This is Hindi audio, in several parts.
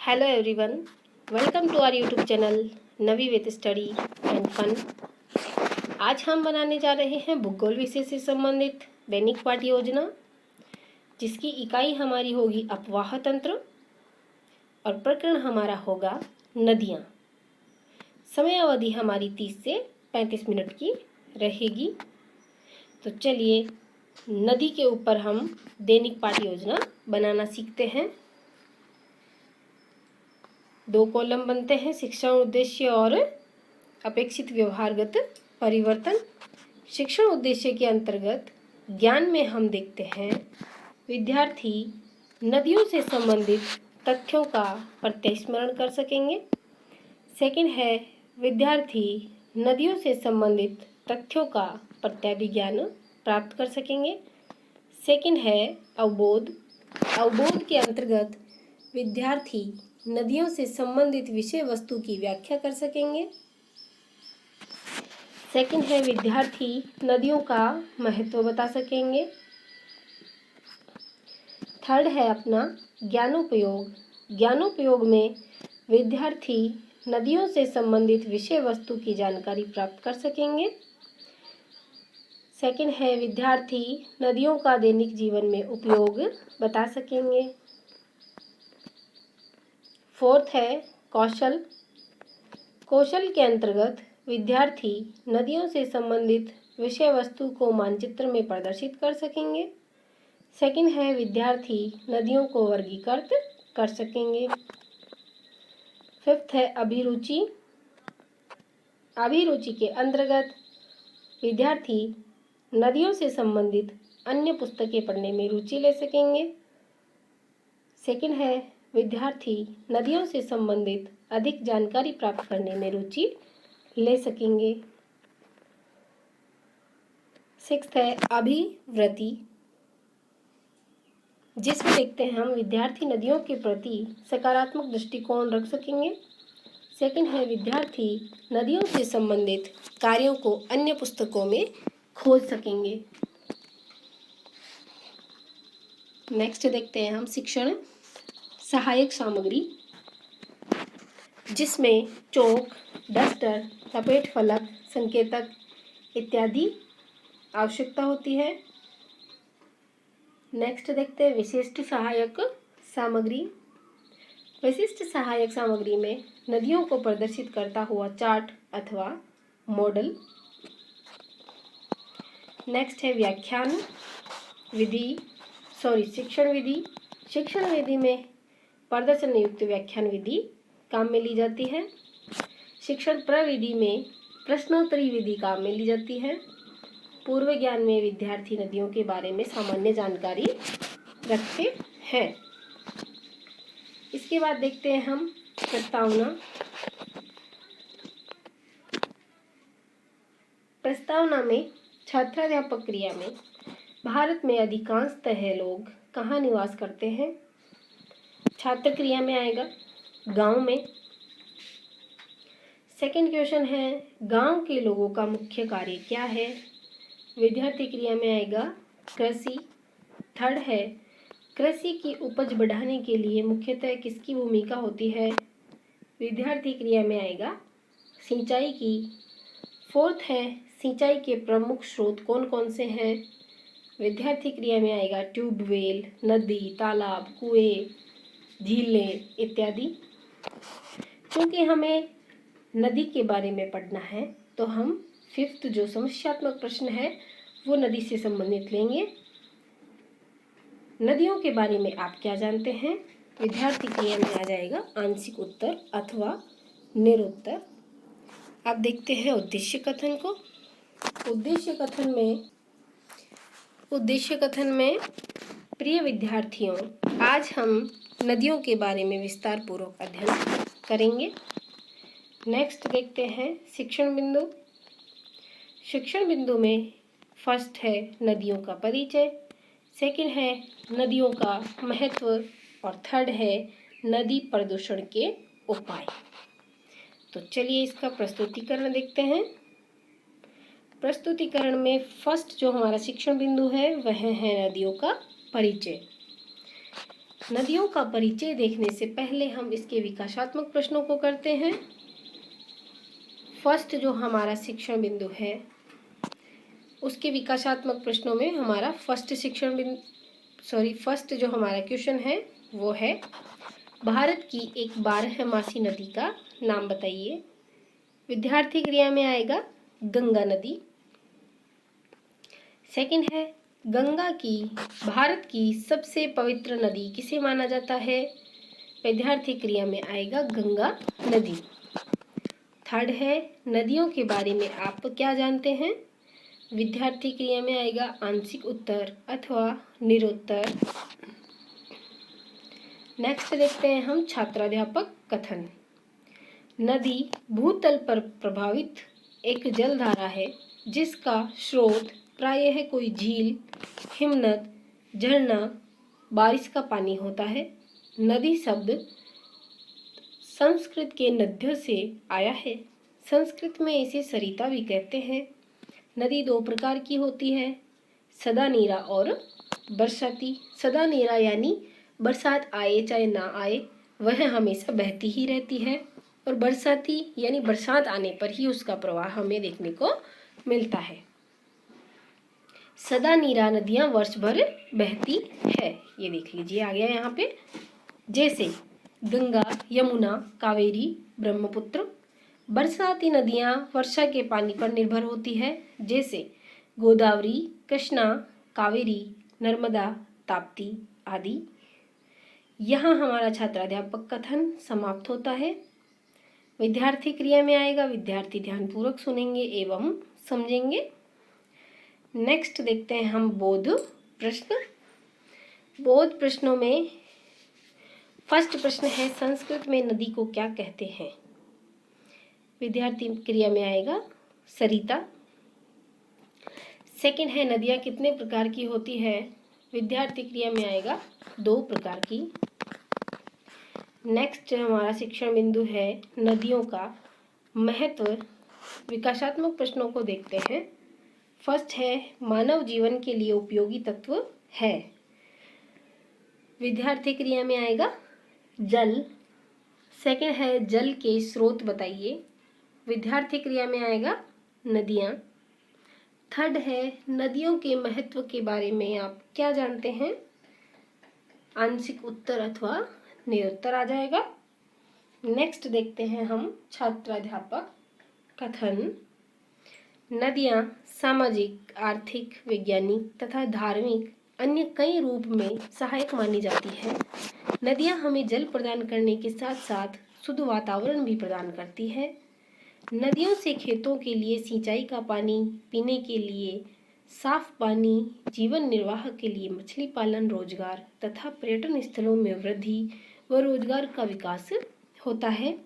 Hello everyone, welcome to our YouTube channel Navi with study and fun. आज हम बनाने जा रहे हैं भूगोल विषय से संबंधित दैनिक पाठ्य योजना, जिसकी इकाई हमारी होगी अपवाह तंत्र और प्रकरण हमारा होगा नदियाँ। समय अवधि हमारी 30 से 35 मिनट की रहेगी। तो चलिए नदी के ऊपर हम दैनिक पाठ्य योजना बनाना सीखते हैं। 2 कॉलम बनते हैं, शिक्षण उद्देश्य और अपेक्षित व्यवहारगत परिवर्तन। शिक्षण उद्देश्य के अंतर्गत ज्ञान में हम देखते हैं विद्यार्थी नदियों से संबंधित तथ्यों का प्रत्यस्मरण कर सकेंगे। सेकंड है विद्यार्थी नदियों से संबंधित तथ्यों का प्रत्याभिज्ञान प्राप्त कर सकेंगे। सेकंड है अवबोध। अवबोध के अंतर्गत विद्यार्थी नदियों से संबंधित विषय वस्तु की व्याख्या कर सकेंगे। सेकंड है विद्यार्थी नदियों का महत्व बता सकेंगे। थर्ड है अपना ज्ञानोपयोग। ज्ञानोपयोग में विद्यार्थी नदियों से संबंधित विषय वस्तु की जानकारी प्राप्त कर सकेंगे। सेकंड है विद्यार्थी नदियों का दैनिक जीवन में उपयोग बता सकेंगे। फोर्थ है कौशल। कौशल के अंतर्गत विद्यार्थी नदियों से संबंधित विषय वस्तु को मानचित्र में प्रदर्शित कर सकेंगे। सेकंड है विद्यार्थी नदियों को वर्गीकृत कर सकेंगे। फिफ्थ है अभिरुचि। अभिरुचि के अंतर्गत विद्यार्थी नदियों से संबंधित अन्य पुस्तकें पढ़ने में रुचि ले सकेंगे। सेकंड है विद्यार्थी नदियों से संबंधित अधिक जानकारी प्राप्त करने में रुचि ले सकेंगे। सिक्स्थ है अभिवृत्ति, जिसमें देखते हैं हम विद्यार्थी नदियों के प्रति सकारात्मक दृष्टिकोण रख सकेंगे। सेकंड है विद्यार्थी नदियों से संबंधित कार्यों को अन्य पुस्तकों में खोज सकेंगे। नेक्स्ट देखते हैं हम शिक्षण सहायक सामग्री, जिसमें चौक, डस्टर, सफेद फलक, संकेतक इत्यादि आवश्यकता होती है। नेक्स्ट देखते हैं विशिष्ट सहायक सामग्री। विशिष्ट सहायक सामग्री में नदियों को प्रदर्शित करता हुआ चार्ट अथवा मॉडल। नेक्स्ट है व्याख्यान विधि शिक्षण विधि। शिक्षण विधि में प्रदर्शन युक्त व्याख्यान विधि काम में ली जाती है। शिक्षण प्रविधि में प्रश्नोत्तरी विधि काम में ली जाती है। पूर्व ज्ञान में विद्यार्थी नदियों के बारे में सामान्य जानकारी रखते हैं। इसके बाद देखते हैं हम प्रस्तावना। प्रस्तावना में छात्राध्यापक क्रिया में भारत में अधिकांशतः लोग कहाँ निवास करते हैं? छात्र क्रिया में आएगा गांव में। सेकंड क्वेश्चन है गांव के लोगों का मुख्य कार्य क्या है? विद्यार्थी क्रिया में आएगा कृषि। थर्ड है कृषि की उपज बढ़ाने के लिए मुख्यतः किसकी भूमिका होती है? विद्यार्थी क्रिया में आएगा सिंचाई की। फोर्थ है सिंचाई के प्रमुख स्रोत कौन कौन से हैं? विद्यार्थी क्रिया में आएगा ट्यूबवेल, नदी, तालाब, कुएं, झीलें इत्यादि। क्योंकि हमें नदी के बारे में पढ़ना है तो हम फिफ्थ जो समस्यात्मक प्रश्न है वो नदी से संबंधित लेंगे। नदियों के बारे में आप क्या जानते हैं? विद्यार्थी क्रिया में आ जाएगा आंशिक उत्तर अथवा निरुत्तर। आप देखते हैं उद्देश्य कथन को। उद्देश्य कथन में प्रिय विद्यार्थियों, आज हम नदियों के बारे में विस्तार पूर्वक अध्ययन करेंगे। नेक्स्ट देखते हैं शिक्षण बिंदु। शिक्षण बिंदु में फर्स्ट है नदियों का परिचय, सेकंड है नदियों का महत्व और थर्ड है नदी प्रदूषण के उपाय। तो चलिए इसका प्रस्तुतिकरण देखते हैं। प्रस्तुतिकरण में फर्स्ट जो हमारा शिक्षण बिंदु है वह है नदियों का परिचय। नदियों का परिचय देखने से पहले हम इसके विकासात्मक प्रश्नों को करते हैं। फर्स्ट जो हमारा शिक्षण बिंदु है उसके विकासात्मक प्रश्नों में हमारा फर्स्ट जो हमारा क्वेश्चन है वो है, भारत की एक 12मासी नदी का नाम बताइए। विद्यार्थी क्रिया में आएगा गंगा नदी। सेकंड है, गंगा की भारत की सबसे पवित्र नदी किसे माना जाता है। विद्यार्थी क्रिया में आएगा गंगा नदी। थर्ड है, नदियों के बारे में आप क्या जानते हैं। विद्यार्थी क्रिया में आएगा आंशिक उत्तर अथवा निरुत्तर। नेक्स्ट देखते हैं हम छात्राध्यापक कथन। नदी भूतल पर प्रभावित एक जलधारा है जिसका स्रोत प्रायः कोई झील, हिमनद, झरना, बारिश का पानी होता है। नदी शब्द संस्कृत के नद्य से आया है। संस्कृत में इसे सरिता भी कहते हैं। नदी दो प्रकार की होती है, सदा नीरा और बरसाती। सदा नीरा यानी बरसात आए चाहे ना आए वह हमेशा बहती ही रहती है, और बरसाती यानी बरसात आने पर ही उसका प्रवाह हमें देखने को मिलता है। सदा नीरा नदियाँ वर्ष भर बहती है, ये देख लीजिए आ गया यहाँ पे। जैसे गंगा, यमुना, कावेरी, ब्रह्मपुत्र। बरसाती नदियाँ वर्षा के पानी पर निर्भर होती है, जैसे गोदावरी, कृष्णा, कावेरी, नर्मदा, ताप्ती आदि। यहाँ हमारा छात्राध्यापक कथन समाप्त होता है। विद्यार्थी क्रिया में आएगा, विद्यार्थी ध्यानपूर्वक सुनेंगे एवं समझेंगे। नेक्स्ट देखते हैं हम बोध प्रश्न। बोध प्रश्नों में फर्स्ट प्रश्न है, संस्कृत में नदी को क्या कहते हैं। विद्यार्थी क्रिया में आएगा सरिता। सेकंड है, नदियाँ कितने प्रकार की होती है। विद्यार्थी क्रिया में आएगा 2 प्रकार की। नेक्स्ट हमारा शिक्षण बिंदु है, नदियों का महत्व। विकासात्मक प्रश्नों को देखते हैं। फर्स्ट है, मानव जीवन के लिए उपयोगी तत्व है। विद्यार्थी क्रिया में आएगा जल। सेकंड है, जल के स्रोत बताइए। विद्यार्थी क्रिया में आएगा नदियाँ। थर्ड है, नदियों के महत्व के बारे में आप क्या जानते हैं। आंशिक उत्तर अथवा निरुत्तर आ जाएगा। नेक्स्ट देखते हैं हम छात्राध्यापक कथन। नदियाँ सामाजिक, आर्थिक, वैज्ञानिक तथा धार्मिक अन्य कई रूप में सहायक मानी जाती है। नदियाँ हमें जल प्रदान करने के साथ साथ शुद्ध वातावरण भी प्रदान करती है। नदियों से खेतों के लिए सिंचाई का पानी, पीने के लिए साफ पानी, जीवन निर्वाह के लिए मछली पालन, रोजगार तथा पर्यटन स्थलों में वृद्धि व रोजगार का विकास होता है।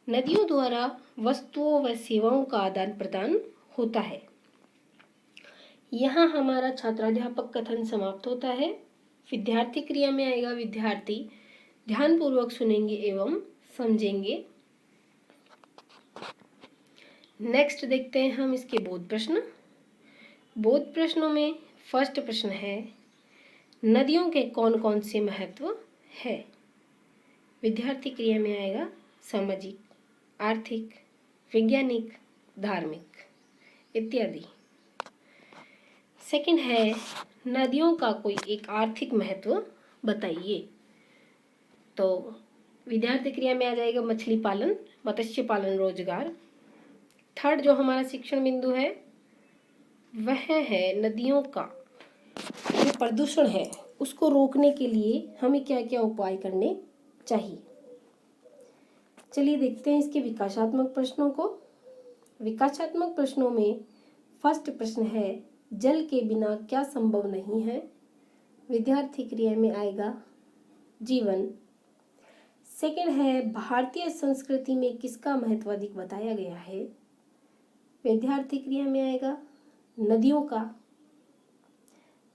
नदियों द्वारा वस्तुओं व सेवाओं का आदान प्रदान होता है। यहाँ हमारा छात्राध्यापक कथन समाप्त होता है। विद्यार्थी क्रिया में आएगा, विद्यार्थी ध्यानपूर्वक सुनेंगे एवं समझेंगे। नेक्स्ट देखते हैं हम इसके बोध प्रश्न। बोध प्रश्नों में फर्स्ट प्रश्न है, नदियों के कौन कौन से महत्व है। विद्यार्थी क्रिया में आएगा सामाजिक, आर्थिक, वैज्ञानिक, धार्मिक इत्यादि। सेकंड है, नदियों का कोई एक आर्थिक महत्व बताइए। तो विद्यार्थी क्रिया में आ जाएगा मछली पालन, मत्स्य पालन, रोजगार। थर्ड जो हमारा शिक्षण बिंदु है वह है, नदियों का जो प्रदूषण है उसको रोकने के लिए हमें क्या क्या उपाय करने चाहिए। चलिए देखते हैं इसके विकासात्मक प्रश्नों को। विकासात्मक प्रश्नों में फर्स्ट प्रश्न है, जल के बिना क्या संभव नहीं है। विद्यार्थी क्रिया में आएगा जीवन। सेकंड है, भारतीय संस्कृति में किसका महत्व अधिक बताया गया है। विद्यार्थी क्रिया में आएगा नदियों का।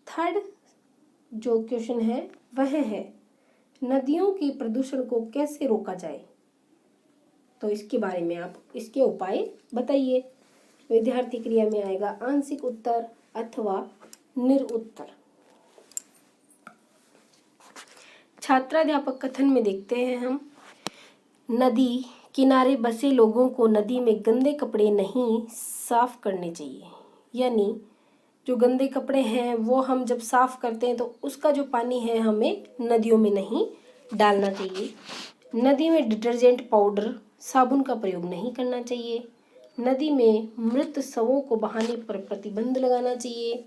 थर्ड जो क्वेश्चन है वह है, नदियों के प्रदूषण को कैसे रोका जाए। तो इसके बारे में आप इसके उपाय बताइए। विद्यार्थी क्रिया में आएगा आंशिक उत्तर अथवा निरुत्तर। छात्राध्यापक कथन में देखते हैं हम, नदी किनारे बसे लोगों को नदी में गंदे कपड़े नहीं साफ करने चाहिए। यानी जो गंदे कपड़े हैं वो हम जब साफ करते हैं तो उसका जो पानी है हमें नदियों में नहीं डालना चाहिए। नदी में डिटर्जेंट, पाउडर, साबुन का प्रयोग नहीं करना चाहिए। नदी में मृत शवों को बहाने पर प्रतिबंध लगाना चाहिए।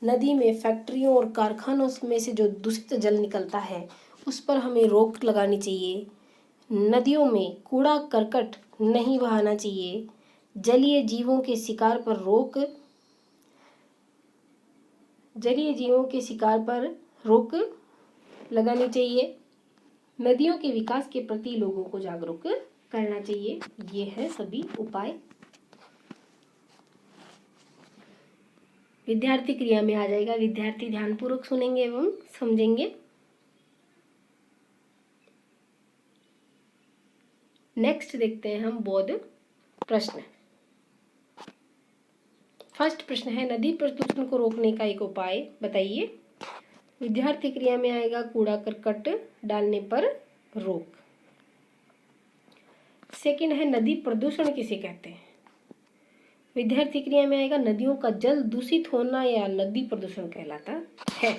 नदी में फैक्ट्रियों और कारखानों में से जो दूषित जल निकलता है उस पर हमें रोक लगानी चाहिए। नदियों में कूड़ा करकट नहीं बहाना चाहिए। जलीय जीवों के शिकार पर रोक लगानी चाहिए। नदियों के विकास के प्रति लोगों को जागरूक करना चाहिए। ये है सभी उपाय। विद्यार्थी क्रिया में आ जाएगा। विद्यार्थी ध्यानपूर्वक सुनेंगे एवं समझेंगे। नेक्स्ट देखते हैं हम बोध प्रश्न। फर्स्ट प्रश्न है, नदी प्रदूषण को रोकने का एक उपाय बताइए। विद्यार्थी क्रिया में आएगा कूड़ा करकट डालने पर रोक। सेकंड है, नदी प्रदूषण किसे कहते हैं। विद्यार्थी क्रिया में आएगा नदियों का जल दूषित होना या नदी प्रदूषण कहलाता है।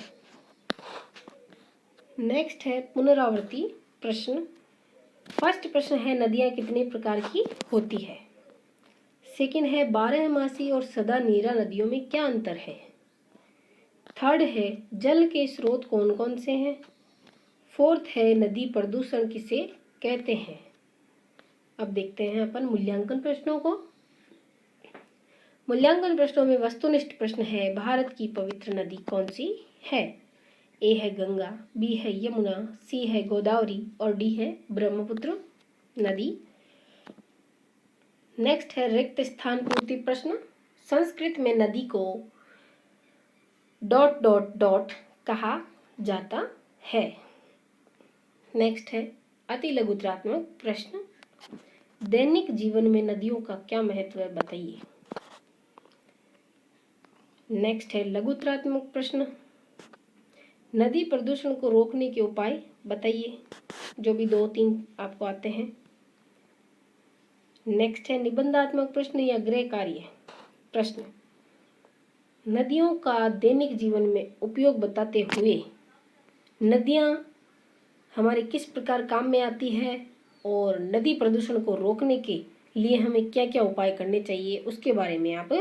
नेक्स्ट है पुनरावृत्ति प्रश्न। फर्स्ट प्रश्न है, नदियां कितने प्रकार की होती है। सेकंड है, बारहमासी और सदा नीरा नदियों में क्या अंतर है। थर्ड है, जल के स्रोत कौन कौन से हैं। फोर्थ है, नदी प्रदूषण किसे कहते हैं। अब देखते हैं अपन मूल्यांकन प्रश्नों को। मूल्यांकन प्रश्नों में वस्तुनिष्ठ प्रश्न है, भारत की पवित्र नदी कौन सी है। ए है गंगा, बी है यमुना, सी है गोदावरी और डी है ब्रह्मपुत्र नदी। नेक्स्ट है रिक्त स्थान पूर्ति प्रश्न। संस्कृत में नदी को ... कहा जाता है। नेक्स्ट है अति लघुत्रात्मक प्रश्न। दैनिक जीवन में नदियों का क्या महत्व है बताइए। नेक्स्ट है लघुत्रात्मक प्रश्न। नदी प्रदूषण को रोकने के उपाय बताइए, जो भी 2-3 आपको आते हैं। नेक्स्ट है निबंधात्मक प्रश्न या गृह कार्य प्रश्न। नदियों का दैनिक जीवन में उपयोग बताते हुए नदियां हमारे किस प्रकार काम में आती है और नदी प्रदूषण को रोकने के लिए हमें क्या क्या उपाय करने चाहिए उसके बारे में आप